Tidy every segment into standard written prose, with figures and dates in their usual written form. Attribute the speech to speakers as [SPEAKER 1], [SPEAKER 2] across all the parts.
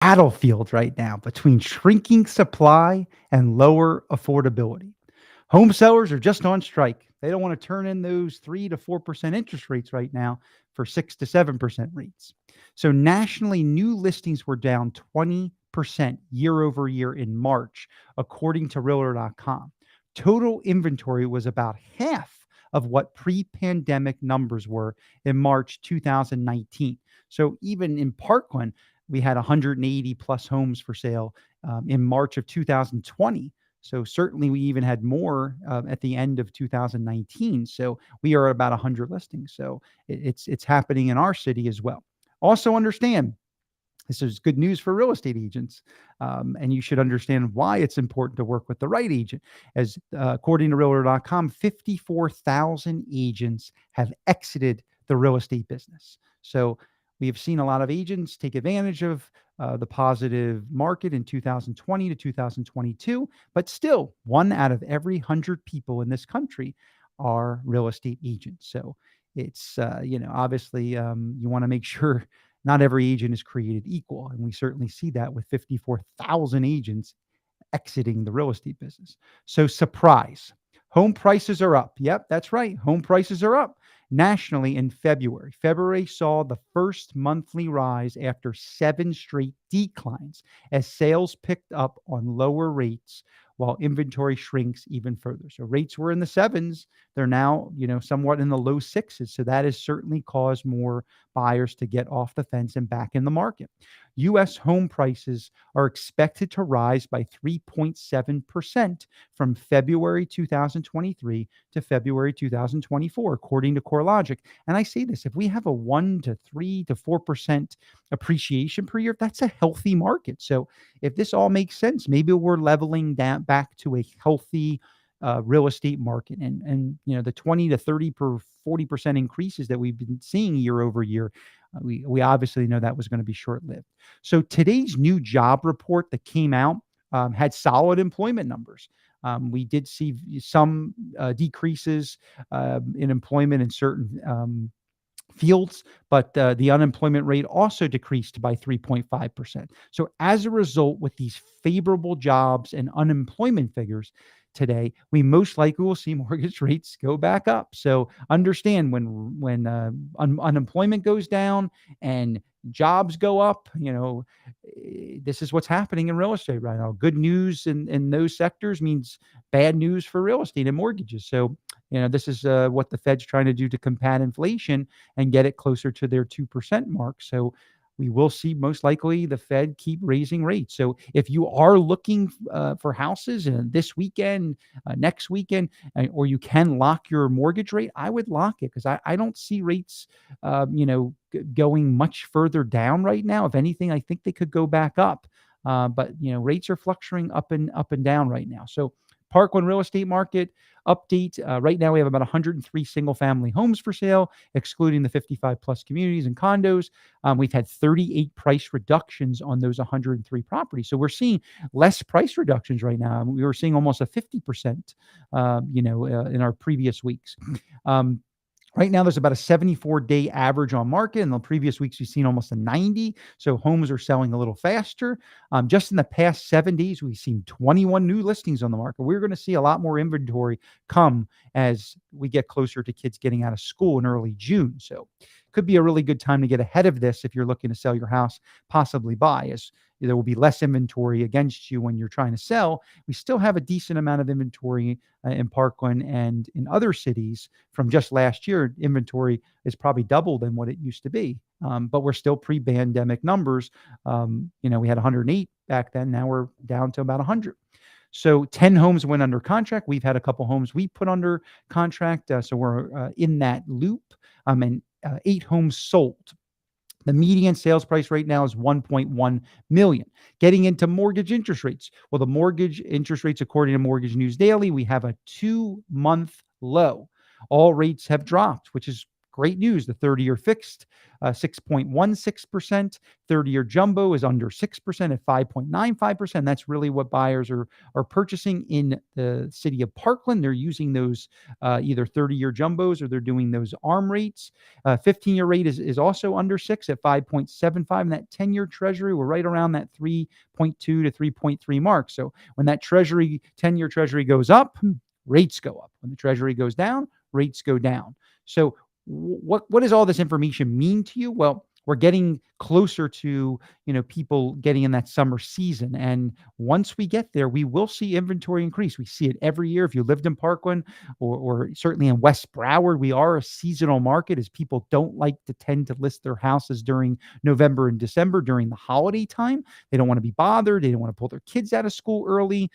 [SPEAKER 1] battlefield right now between shrinking supply and lower affordability. Home sellers are just on strike. They don't want to turn in those 3 to 4% interest rates right now for 6 to 7% rates. So nationally, new listings were down 20% year over year in March, according to Realtor.com. Total inventory was about half of what pre pandemic numbers were in March 2019. So even in Parkland, we had 180 plus homes for sale in March of 2020. So certainly we even had more at the end of 2019. So we are about 100 listings. So it's happening in our city as well. Also understand this is good news for real estate agents, and you should understand why it's important to work with the right agent. As according to Realtor.com, 54,000 agents have exited the real estate business. So we have seen a lot of agents take advantage of the positive market in 2020 to 2022, but still, one out of every 100 people in this country are real estate agents. So it's obviously you want to make sure not every agent is created equal. And we certainly see that with 54,000 agents exiting the real estate business. So, surprise, home prices are up. Yep, that's right. Home prices are up nationally in February. February saw the first monthly rise after 7 straight declines as sales picked up on lower rates while inventory shrinks even further. So rates were in the sevens. They're now, somewhat in the low sixes. So that has certainly caused more buyers to get off the fence and back in the market. US home prices are expected to rise by 3.7% from February 2023 to February 2024, according to CoreLogic. And I say this, if we have a 1 to 3 to 4% appreciation per year, that's a healthy market. So if this all makes sense, maybe we're leveling down back to a healthy real estate market, and the 20 to 30 per 40% increases that we've been seeing year over year, we obviously know that was going to be short lived. So today's new job report that came out had solid employment numbers. We did see some decreases in employment in certain fields, but the unemployment rate also decreased by 3.5%. So as a result, with these favorable jobs and unemployment figures today, we most likely will see mortgage rates go back up. So understand when unemployment goes down and jobs go up, this is what's happening in real estate right now. Good news in those sectors means bad news for real estate and mortgages. So this is what the Fed's trying to do to combat inflation and get it closer to their 2% mark. So we will see most likely the Fed keep raising rates. So if you are looking for houses this weekend, next weekend, or you can lock your mortgage rate, I would lock it because I don't see rates, going much further down right now. If anything, I think they could go back up. But rates are fluctuating up and down right now. So Parkland real estate market update. Right now, we have about 103 single family homes for sale, excluding the 55 plus communities and condos. We've had 38 price reductions on those 103 properties. So we're seeing less price reductions right now. We were seeing almost a 50%, in our previous weeks. Right now, there's about a 74-day average on market. In the previous weeks, we've seen almost a 90. So homes are selling a little faster. Just in the past 7 days, we've seen 21 new listings on the market. We're going to see a lot more inventory come as we get closer to kids getting out of school in early June. So could be a really good time to get ahead of this if you're looking to sell your house, possibly buy, as there will be less inventory against you when you're trying to sell. We still have a decent amount of inventory in Parkland and in other cities from just last year. Inventory is probably double than what it used to be, but we're still pre-pandemic numbers. We had 108 back then. Now we're down to about 100. So 10 homes went under contract. We've had a couple homes we put under contract. So we're in that loop. And 8 homes sold. The median sales price right now is 1.1 million. Getting into mortgage interest rates. Well, the mortgage interest rates, according to Mortgage News Daily, we have a 2-month low. All rates have dropped, which is great news. The 30-year fixed, 6.16%. 30-year jumbo is under 6% at 5.95%. That's really what buyers are purchasing in the city of Parkland. They're using those either 30-year jumbos or they're doing those ARM rates. 15-year rate is also under 6 at 5.75. And that 10-year treasury, we're right around that 3.2 to 3.3 mark. So when that 10-year treasury goes up, rates go up. When the treasury goes down, rates go down. So what does all this information mean to you? Well, we're getting closer to, people getting in that summer season. And once we get there, we will see inventory increase. We see it every year. If you lived in Parkland or certainly in West Broward, we are a seasonal market as people don't like to tend to list their houses during November and December during the holiday time. They don't want to be bothered. They don't want to pull their kids out of school early.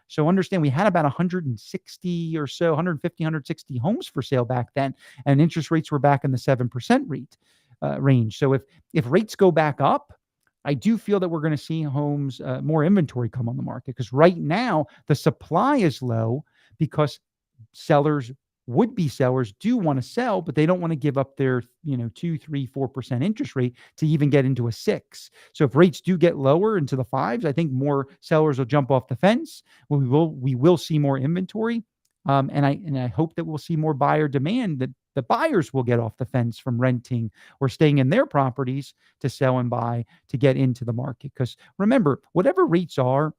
[SPEAKER 1] So understand we had about 160 or so, 150, 160 homes for sale back then, and interest rates were back in the 7% range. So if rates go back up, I do feel that we're going to see homes, more inventory come on the market, because right now the supply is low because would-be sellers do want to sell, but they don't want to give up their 2, 3, 4% interest rate to even get into a 6. So if rates do get lower into the 5s, I think more sellers will jump off the fence. We will see more inventory. And I hope that we'll see more buyer demand, that the buyers will get off the fence from renting or staying in their properties to sell and buy to get into the market. Because remember, whatever rates are,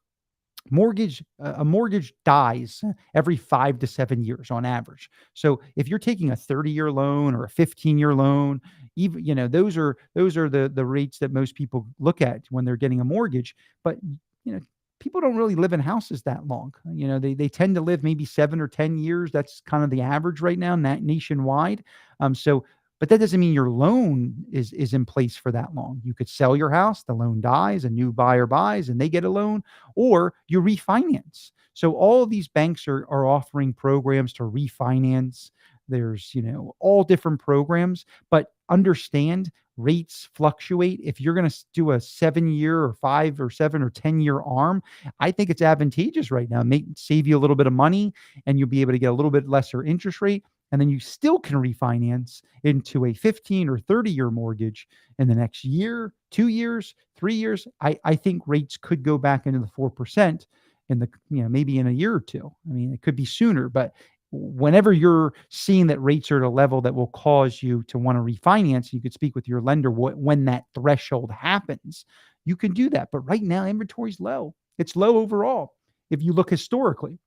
[SPEAKER 1] a mortgage dies every 5 to 7 years on average. So if you're taking a 30-year loan or a 15-year loan, even those are the rates that most people look at when they're getting a mortgage. But you know people don't really live in houses that long. They tend to live maybe 7 or 10 years. That's kind of the average right now, nationwide. But that doesn't mean your loan is in place for that long. You could sell your house, the loan dies, a new buyer buys, and they get a loan, or you refinance. So all of these banks are offering programs to refinance. There's all different programs, but understand rates fluctuate. If you're going to do a 7-year or 5 or 7 or 10-year ARM, I think it's advantageous right now. Save you a little bit of money, and you'll be able to get a little bit lesser interest rate. And then you still can refinance into a 15 or 30-year mortgage in the next year, 2 years, 3 years. I think rates could go back into the 4% in the, maybe in a year or two. I mean, it could be sooner, but whenever you're seeing that rates are at a level that will cause you to want to refinance, you could speak with your lender when that threshold happens. You can do that. But right now, inventory is low. It's low overall. If you look historically,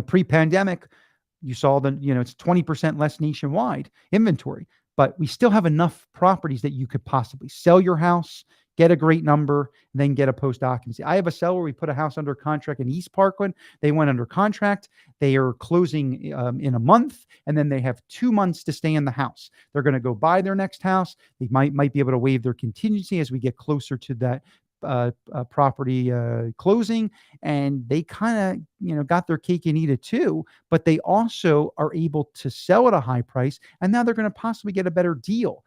[SPEAKER 1] pre-pandemic, you saw it's 20% less nationwide inventory, but we still have enough properties that you could possibly sell your house, get a great number, and then get a post occupancy. I have a seller. We put a house under contract in East Parkland. They went under contract. They are closing in a month, and then they have 2 months to stay in the house. They're going to go buy their next house. They might be able to waive their contingency as we get closer to that property closing, and they kind of got their cake and eat it too, but they also are able to sell at a high price, and now they're going to possibly get a better deal.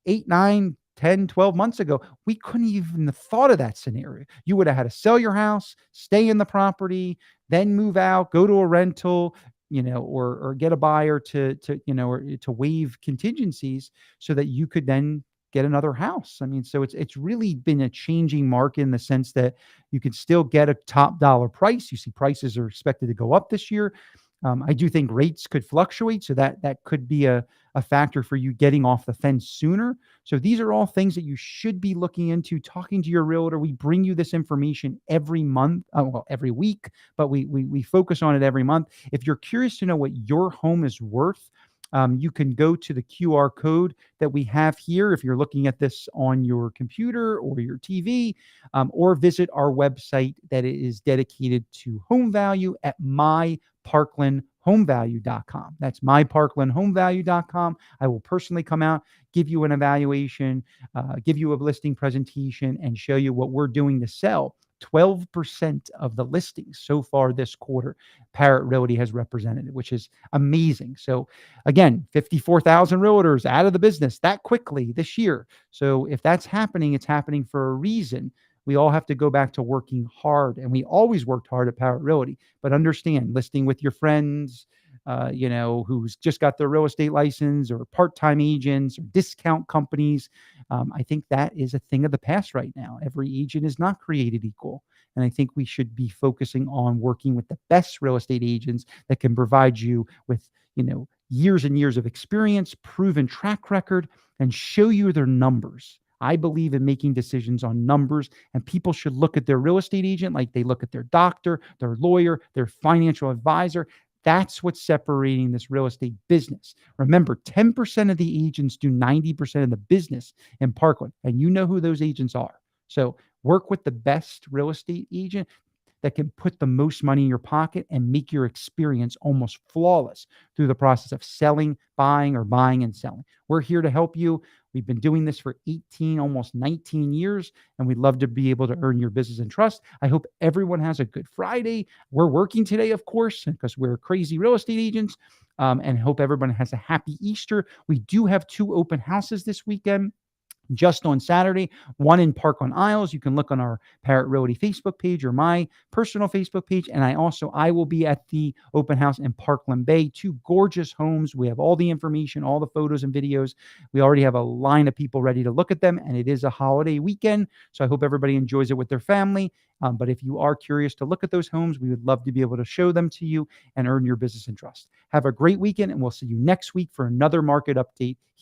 [SPEAKER 1] 8, 9, 10, 12 months ago, we couldn't even have thought of that scenario. You would have had to sell your house, stay in the property, then move out, go to a rental, or get a buyer to or to waive contingencies so that you could then get another house. I mean, so it's really been a changing market in the sense that you can still get a top dollar price. You see prices are expected to go up this year. I do think rates could fluctuate, so that could be a factor for you getting off the fence sooner. So these are all things that you should be looking into, talking to your realtor. We bring you this information every month, every week, but we focus on it every month. If you're curious to know what your home is worth, you can go to the QR code that we have here if you're looking at this on your computer or your TV, or visit our website that is dedicated to home value at myparklandhomevalue.com. That's myparklandhomevalue.com. I will personally come out, give you an evaluation, give you a listing presentation, and show you what we're doing to sell. 12% of the listings so far this quarter, Parrot Realty has represented, which is amazing. So again, 54,000 realtors out of the business that quickly this year. So if that's happening, it's happening for a reason. We all have to go back to working hard, and we always worked hard at Parrot Realty. But understand, listing with your friends, who's just got their real estate license, or part-time agents or discount companies. I think that is a thing of the past right now. Every agent is not created equal. And I think we should be focusing on working with the best real estate agents that can provide you with, years and years of experience, proven track record, and show you their numbers. I believe in making decisions on numbers, and people should look at their real estate agent like they look at their doctor, their lawyer, their financial advisor. That's what's separating this real estate business. Remember, 10% of the agents do 90% of the business in Parkland, and you know who those agents are. So work with the best real estate agent that can put the most money in your pocket and make your experience almost flawless through the process of selling, buying, or buying and selling. We're here to help you. We've been doing this for 18, almost 19 years, and we'd love to be able to earn your business and trust. I hope everyone has a good Friday. We're working today, of course, because we're crazy real estate agents, and hope everyone has a happy Easter. We do have 2 open houses this weekend. Just on Saturday, one in Parkland Isles. You can look on our Parrot Realty Facebook page or my personal Facebook page. And I will be at the open house in Parkland Bay. 2 gorgeous homes. We have all the information, all the photos and videos. We already have a line of people ready to look at them. And it is a holiday weekend. So I hope everybody enjoys it with their family. But if you are curious to look at those homes, we would love to be able to show them to you and earn your business and trust. Have a great weekend, and we'll see you next week for another market update